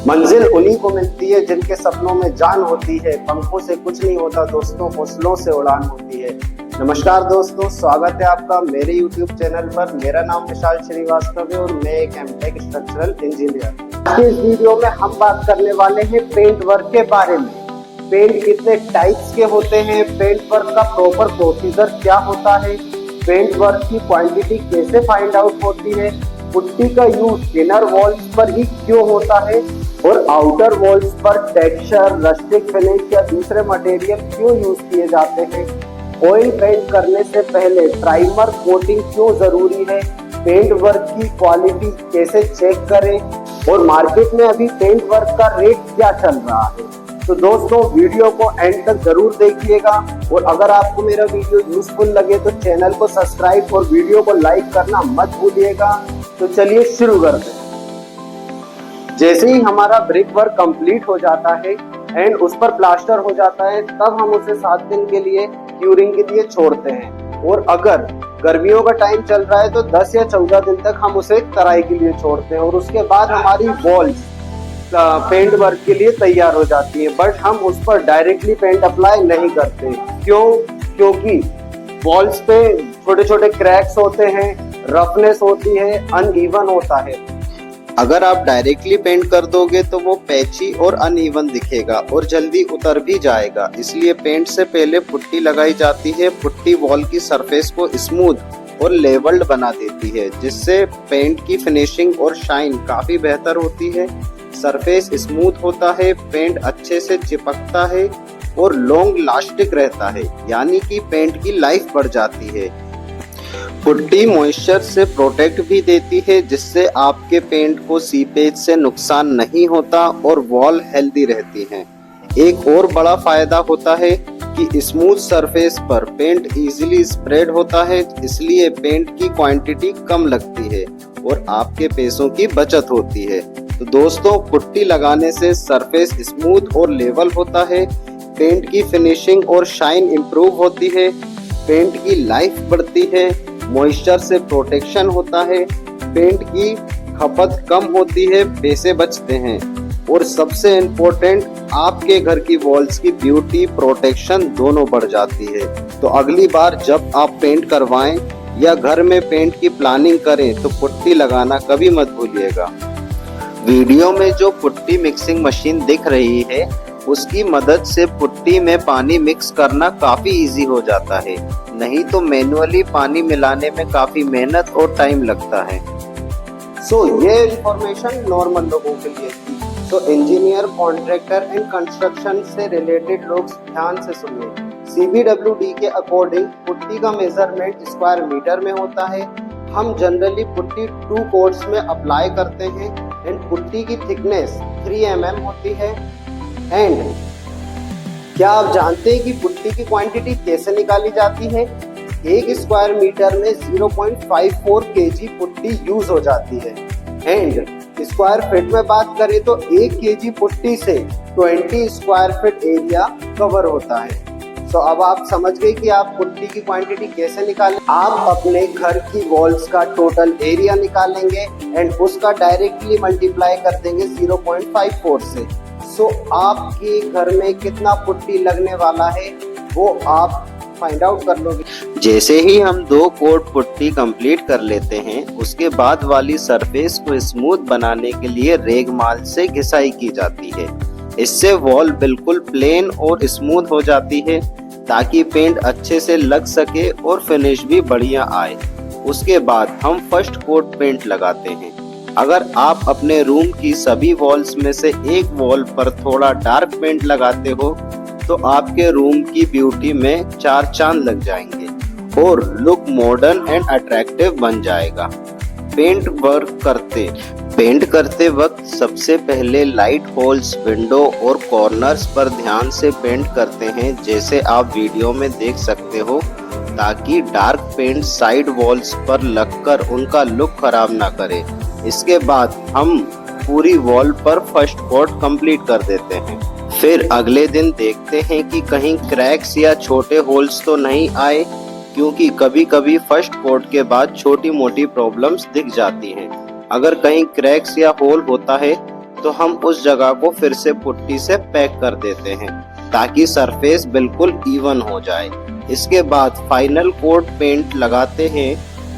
मंजिल उन्हीं को मिलती है जिनके सपनों में जान होती है। पंखों से कुछ नहीं होता दोस्तों, हौसलों से उड़ान होती है। नमस्कार दोस्तों, स्वागत है आपका मेरे YouTube चैनल पर। मेरा नाम विशाल श्रीवास्तव है और मैं एक एमटेक स्ट्रक्चरल इंजीनियर। आज के इस वीडियो में हम बात करने वाले हैं पेंट वर्क के बारे में। पेंट कितने टाइप्स के होते हैं, पेंट वर्क का प्रॉपर प्रोसीजर क्या होता है, पेंट वर्क की क्वांटिटी कैसे फाइंड आउट होती है, पुट्टी का यूज इनर वॉल्स पर ही क्यों होता है और आउटर वॉल्स पर टेक्सचर, रस्टिक फिनिश या दूसरे मटेरियल क्यों यूज किए जाते हैं, ऑयल पेंट करने से पहले प्राइमर कोटिंग क्यों जरूरी है, पेंट वर्क की क्वालिटी कैसे चेक करें और मार्केट में अभी पेंट वर्क का रेट क्या चल रहा है। तो दोस्तों वीडियो को एंड तक जरूर देखिएगा और अगर आपको मेरा वीडियो यूजफुल लगे तो चैनल को सब्सक्राइब और वीडियो को लाइक करना मत भूलिएगा। तो चलिए शुरू करते हैं। जैसे ही हमारा ब्रिक वर्क कंप्लीट हो जाता है एंड उस पर प्लास्टर हो जाता है, तब हम उसे 7 दिन के लिए क्यूरिंग के लिए छोड़ते हैं और अगर गर्मियों का टाइम चल रहा है तो 10 या 14 दिन तक हम उसे तराई के लिए छोड़ते हैं और उसके बाद हमारी वॉल्स पेंट वर्क के लिए तैयार हो जाती है। बट हम उस पर डायरेक्टली पेंट अप्लाई नहीं करते। क्योंकि वॉल्स पे छोटे छोटे क्रैक्स होते हैं, रफनेस होती है, अनइवन होता है। अगर आप डायरेक्टली पेंट कर दोगे तो वो पैची और अनइवन दिखेगा और जल्दी उतर भी जाएगा। इसलिए पेंट से पहले पुट्टी लगाई जाती है। पुट्टी वॉल की सरफेस को स्मूथ और लेवल्ड बना देती है, जिससे पेंट की फिनिशिंग और शाइन काफी बेहतर होती है। सरफेस स्मूथ होता है, पेंट अच्छे से चिपकता है और लॉन्ग लास्टिक रहता है, यानी कि पेंट की लाइफ बढ़ जाती है। पुट्टी मॉइस्चर से प्रोटेक्ट भी देती है, जिससे आपके पेंट को सीपेज से नुकसान नहीं होता और वॉल हेल्दी रहती है। एक और बड़ा फायदा होता है कि स्मूथ सरफेस पर पेंट इजीली स्प्रेड होता है, इसलिए पेंट की क्वांटिटी कम लगती है और आपके पैसों की बचत होती है। तो दोस्तों, पुट्टी लगाने से सरफेस स्मूथ और लेवल होता है, पेंट की फिनिशिंग और शाइन इंप्रूव होती है, पेंट की लाइफ बढ़ती है, मॉइस्चर से प्रोटेक्शन होता है, पेंट की खपत कम होती है, पैसे बचते हैं और सबसे इम्पोर्टेंट आपके घर की वॉल्स की ब्यूटी प्रोटेक्शन दोनों बढ़ जाती है। तो अगली बार जब आप पेंट करवाएं या घर में पेंट की प्लानिंग करें तो पुट्टी लगाना कभी मत भूलिएगा। वीडियो में जो पुट्टी मिक्सिंग मशीन दिख रही है उसकी मदद से पुट्टी में पानी मिक्स करना काफी इजी हो जाता है, नहीं तो मैन्युअली पानी मिलाने में काफी मेहनत और टाइम लगता है। ये इंफॉर्मेशन नॉर्मल लोगों के लिए थी। इंजीनियर, कॉन्ट्रैक्टर एंड कंस्ट्रक्शन से रिलेटेड लोग ध्यान से सुनिए। CBWD के अकॉर्डिंग पुट्टी का मेजरमेंट स्क्वायर मीटर में होता है। हम जनरली पुट्टी 2 कोट्स में अप्लाई करते हैं एंड पुट्टी की थिकनेस 3 mm होती है। एंड क्या आप जानते हैं कि पुट्टी की क्वांटिटी कैसे निकाली जाती है? 1 स्क्वायर मीटर में 0.54 kg पुट्टी यूज हो जाती है। एंड स्क्वायर फीट में बात करें तो 1 kg पुट्टी से 20 स्क्वायर फीट एरिया कवर होता है। अब आप समझ गए कि आप पुट्टी की क्वांटिटी कैसे निकालें। आप अपने घर की वॉल्स का टोटल एरिया निकालेंगे एंड उसका डायरेक्टली मल्टीप्लाई कर देंगे 0.54 से। आपके घर में कितना पुट्टी लगने वाला है वो आप फाइंड आउट कर लोगे। जैसे ही हम 2 कोट पुट्टी कंप्लीट कर लेते हैं, उसके बाद वाली सरफेस को स्मूथ बनाने के लिए रेगमाल से घिसाई की जाती है। इससे वॉल बिल्कुल प्लेन और स्मूथ हो जाती है ताकि पेंट अच्छे से लग सके और फिनिश भी बढ़िया आए। उसके बाद हम फर्स्ट कोट पेंट लगाते हैं। अगर आप अपने रूम की सभी वॉल्स में से एक वॉल पर थोड़ा डार्क पेंट लगाते हो तो आपके रूम की ब्यूटी में 4 चांद लग जाएंगे और लुक मॉडर्न एंड अट्रैक्टिव बन जाएगा। पेंट करते वक्त सबसे पहले लाइट होल्स, विंडो और कॉर्नर्स पर ध्यान से पेंट करते हैं, जैसे आप वीडियो में देख सकते हो, ताकि डार्क पेंट साइड वॉल्स पर लगकर उनका लुक खराब ना करे। इसके बाद हम पूरी वॉल पर फर्स्ट कोट कंप्लीट कर देते हैं। फिर अगले दिन देखते हैं कि कहीं क्रैक्स या छोटे होल्स तो नहीं आए, क्योंकि कभी कभी फर्स्ट कोट के बाद छोटी मोटी प्रॉब्लम्स दिख जाती हैं। अगर कहीं क्रैक्स या होल होता है तो हम उस जगह को फिर से पुट्टी से पैक कर देते हैं ताकि सरफेस बिल्कुल इवन हो जाए। इसके बाद फाइनल कोट पेंट लगाते हैं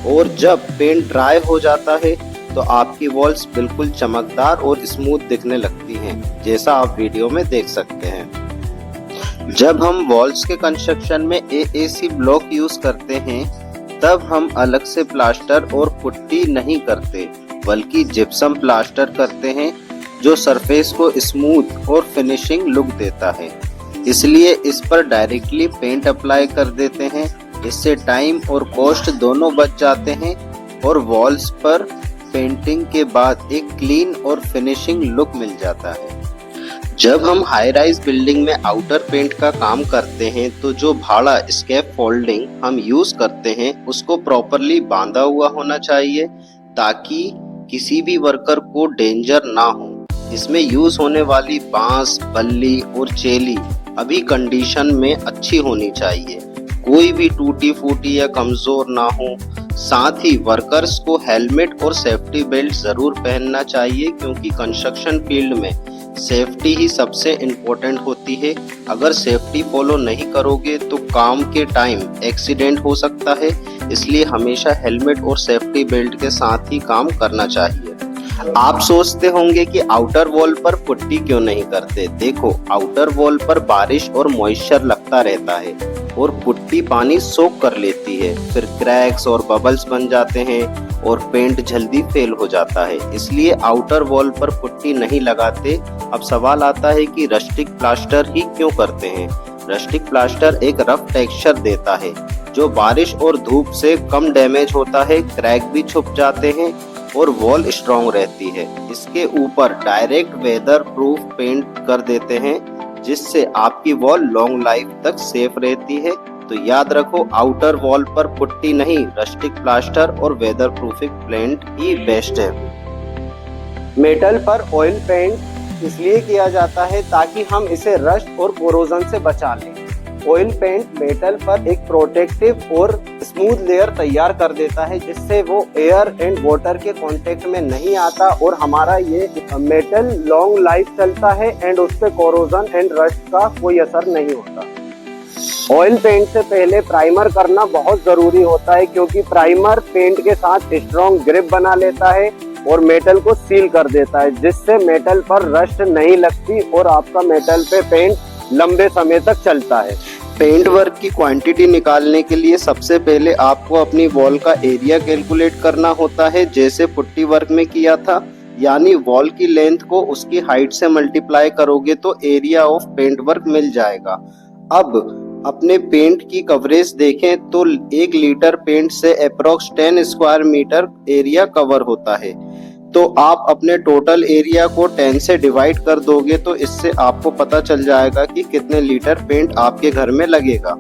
और जब पेंट ड्राई हो जाता है तो आपकी वॉल्स बिल्कुल चमकदार और स्मूथ दिखने लगती हैं, जैसा आप वीडियो में देख सकते हैं। जब हम वॉल्स के कंस्ट्रक्शन में AAC ब्लॉक यूज करते हैं तब हम अलग से प्लास्टर और पुट्टी नहीं करते, बल्कि जिप्सम प्लास्टर करते हैं जो सरफेस को स्मूथ और फिनिशिंग लुक देता है। इसलिए इस पर डायरेक्टली पेंट अप्लाई कर देते हैं। इससे टाइम और कॉस्ट दोनों बच जाते हैं और वॉल्स पर पेंटिंग के बाद एक क्लीन और फिनिशिंग लुक मिल जाता है। जब हम हाई राइज बिल्डिंग में आउटर पेंट का काम करते हैं तो जो भाड़ा स्कैप फोल्डिंग हम यूज करते हैं उसको प्रॉपरली बांधा हुआ होना चाहिए ताकि किसी भी वर्कर को डेंजर ना हो। इसमें यूज होने वाली बांस, बल्ली और चेली अभी कंडीशन में अच्छी होनी चाहिए, कोई भी टूटी फूटी या कमजोर ना हो। साथ ही वर्कर्स को हेलमेट और सेफ्टी बेल्ट जरूर पहनना चाहिए क्योंकि कंस्ट्रक्शन फील्ड में सेफ्टी ही सबसे इम्पोर्टेंट होती है। अगर सेफ्टी फॉलो नहीं करोगे तो काम के टाइम एक्सीडेंट हो सकता है, इसलिए हमेशा हेलमेट और सेफ्टी बेल्ट के साथ ही काम करना चाहिए। आप सोचते होंगे कि आउटर वॉल पर पुट्टी क्यों नहीं करते। देखो, आउटर वॉल पर बारिश और मॉइस्चर लगता रहता है और पुट्टी पानी सोख कर लेती है, फिर क्रैक्स और बबल्स बन जाते हैं और पेंट जल्दी फेल हो जाता है। इसलिए आउटर वॉल पर पुट्टी नहीं लगाते। अब सवाल आता है कि रस्टिक प्लास्टर ही क्यों करते हैं। रस्टिक प्लास्टर एक रफ टेक्सचर देता है जो बारिश और धूप से कम डैमेज होता है, क्रैक भी छुप जाते हैं और वॉल स्ट्रॉन्ग रहती है। इसके ऊपर डायरेक्ट वेदर प्रूफ पेंट कर देते हैं जिससे आपकी वॉल लॉन्ग लाइफ तक सेफ रहती है। तो याद रखो, आउटर वॉल पर पुट्टी नहीं, रस्टिक प्लास्टर और वेदर प्रूफिंग पेंट ही बेस्ट है। मेटल पर ऑयल पेंट इसलिए किया जाता है ताकि हम इसे रस्ट और कोरोजन से बचा लें। ऑयल पेंट मेटल पर एक प्रोटेक्टिव और स्मूथ लेयर तैयार कर देता है जिससे वो एयर एंड वाटर के कांटेक्ट में नहीं आता और हमारा ये मेटल लॉन्ग लाइफ चलता है एंड उस पे कोरोजन एंड रस्ट का कोई असर नहीं होता। ऑयल पेंट से पहले प्राइमर करना बहुत जरूरी होता है क्योंकि प्राइमर पेंट के साथ स्ट्रॉन्ग ग्रिप बना लेता है और मेटल को सील कर देता है जिससे मेटल पर रस्ट नहीं लगती और आपका मेटल पे पेंट लंबे समय तक चलता है। पेंट वर्क की क्वांटिटी निकालने के लिए सबसे पहले आपको अपनी वॉल का एरिया कैलकुलेट करना होता है, जैसे पुट्टी वर्क में किया था। यानी वॉल की लेंथ को उसकी हाइट से मल्टीप्लाई करोगे तो एरिया ऑफ पेंट वर्क मिल जाएगा। अब अपने पेंट की कवरेज देखें तो 1 लीटर पेंट से approx 10 square metre area cover होता है। तो आप अपने टोटल एरिया को 10 से डिवाइड कर दोगे तो इससे आपको पता चल जाएगा कि कितने लीटर पेंट आपके घर में लगेगा।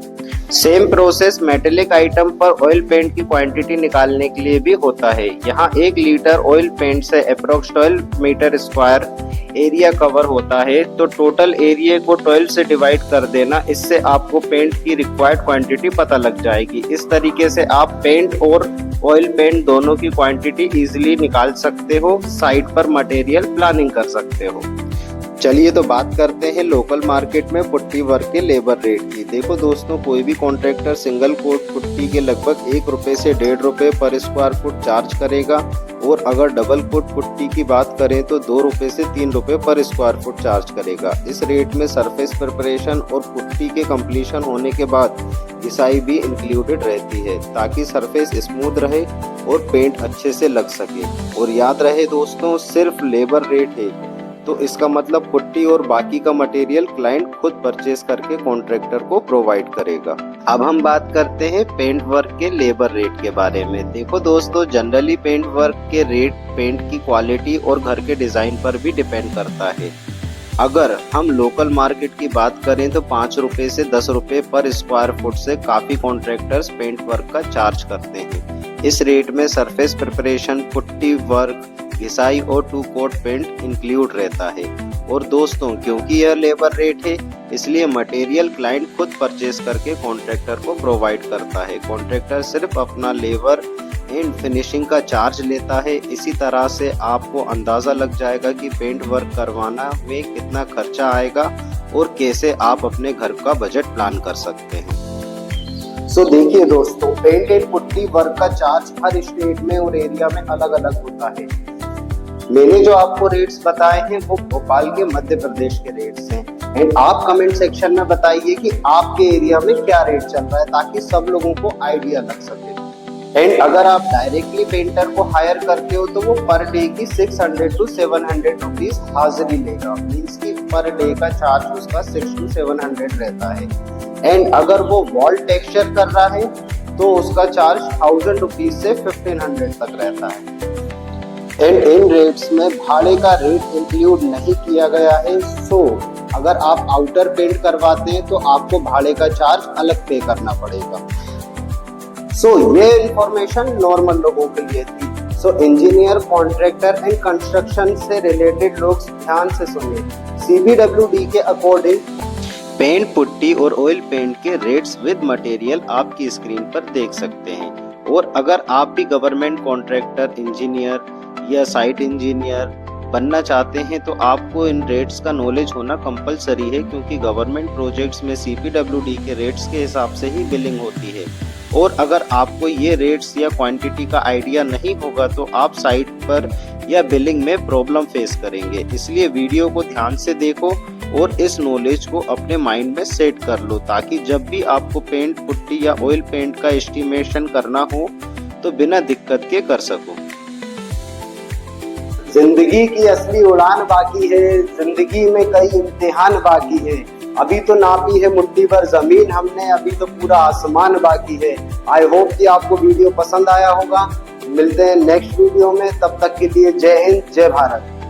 सेम प्रोसेस मेटेलिक आइटम पर ऑयल पेंट की क्वांटिटी निकालने के लिए भी होता है। यहाँ 1 लीटर ऑयल पेंट से approx 12 metre square area cover होता है, तो टोटल एरिया को 12 से डिवाइड कर देना, इससे आपको पेंट की रिक्वायर्ड क्वांटिटी पता लग जाएगी। इस तरीके से आप पेंट और ऑयल पेंट दोनों की क्वांटिटी इजीली निकाल सकते हो, साइट पर मटेरियल प्लानिंग कर सकते हो। चलिए तो बात करते हैं लोकल मार्केट में पुट्टी वर्क के लेबर रेट की। देखो दोस्तों, कोई भी कॉन्ट्रैक्टर सिंगल कोट पुट्टी के लगभग 1 रुपए से 1.5 रुपए पर स्क्वायर फुट चार्ज करेगा और अगर डबल कोट पुट्टी की बात करें तो 2 रुपए से 3 रुपए पर स्क्वायर फुट चार्ज करेगा। इस रेट में सरफेस प्रिपरेशन और पुट्टी के कंप्लीशन होने के बाद घिसाई भी इंक्लूडेड रहती है ताकि सरफेस स्मूथ रहे और पेंट अच्छे से लग सके। और याद रहे दोस्तों, सिर्फ लेबर रेट है तो इसका मतलब पुट्टी और बाकी का मटेरियल क्लाइंट खुद परचेज करके कॉन्ट्रैक्टर को प्रोवाइड करेगा। अब हम बात करते हैं पेंट वर्क के लेबर रेट के बारे में। देखो दोस्तों, जनरली पेंट वर्क के रेट पेंट की क्वालिटी और घर के डिजाइन पर भी डिपेंड करता है। अगर हम लोकल मार्केट की बात करें तो 5 रुपए से 10 रुपए पर स्क्वायर फुट से काफी कॉन्ट्रैक्टर्स पेंट वर्क का चार्ज करते हैं। इस रेट में सरफेस प्रिपरेशन, पुट्टी वर्क, घिसाई और 2 कोट पेंट इंक्लूड रहता है। और दोस्तों, क्योंकि यह लेबर रेट है इसलिए मटेरियल क्लाइंट खुद परचेज करके कॉन्ट्रैक्टर को प्रोवाइड करता है। कॉन्ट्रैक्टर सिर्फ अपना लेबर एंड फिनिशिंग का चार्ज लेता है। इसी तरह से आपको अंदाज़ा लग जाएगा कि पेंट वर्क करवाना में कितना खर्चा आएगा और कैसे आप अपने घर का बजट प्लान कर सकते हैं। सो देखिए दोस्तों, पेंट एंड पुट्टी वर्क का चार्ज हर स्टेट में और एरिया में अलग अलग होता है। मैंने जो आपको रेट्स बताए हैं वो भोपाल के मध्य प्रदेश के रेट्स हैं। एंड आप कमेंट सेक्शन में बताइए कि आपके एरिया में क्या रेट चल रहा है, ताकि सब लोगों को आइडिया लग सके। एंड अगर आप डायरेक्टली पेंटर को हायर करते हो तो वो पर डे की 600 to 700 रुपीज हाजिरी लेगा। मीन्स की पर डे का चार्ज उसका 600 to 700 रहता है। एंड अगर वो वॉल टेक्सचर कर रहा है तो उसका चार्ज 1000 रुपीज से 1500 तक रहता है। एंड इन रेट्स में भाड़े का रेट इंक्लूड नहीं किया गया है। सो अगर आप आउटर पेंट करवाते हैं तो आपको भाड़े का चार्ज अलग पे करना पड़ेगा। सो ये इंफॉर्मेशन नॉर्मल लोगों के लिए थी। सो इंजीनियर, कॉन्ट्रैक्टर एंड कंस्ट्रक्शन से रिलेटेड लोग ध्यान से सुनिए। CBWD के अकॉर्डिंग पेंट, पुट्टी और ऑयल पेंट के रेट्स विद मटेरियल आपकी स्क्रीन पर देख सकते हैं। और अगर आप भी गवर्नमेंट कॉन्ट्रैक्टर, इंजीनियर या साइट इंजीनियर बनना चाहते हैं तो आपको इन रेट्स का नॉलेज होना कंपलसरी है, क्योंकि गवर्नमेंट प्रोजेक्ट्स में CBWD के रेट्स के हिसाब से ही बिलिंग होती है। और अगर आपको ये रेट्स या क्वांटिटी का आइडिया नहीं होगा तो आप साइट पर या बिलिंग में प्रॉब्लम फेस करेंगे। इसलिए वीडियो को ध्यान से देखो और इस नॉलेज को अपने माइंड में सेट कर लो, ताकि जब भी आपको पेंट, पुट्टी या ऑयल पेंट का एस्टिमेशन करना हो तो बिना दिक्कत के कर सको। जिंदगी की असली उड़ान बाकी है, जिंदगी में कई इम्तिहान बाकी है। अभी तो नापी है मुट्ठी भर जमीन हमने, अभी तो पूरा आसमान बाकी है। आई होप कि आपको वीडियो पसंद आया होगा। मिलते हैं नेक्स्ट वीडियो में, तब तक के लिए जय हिंद, जय भारत।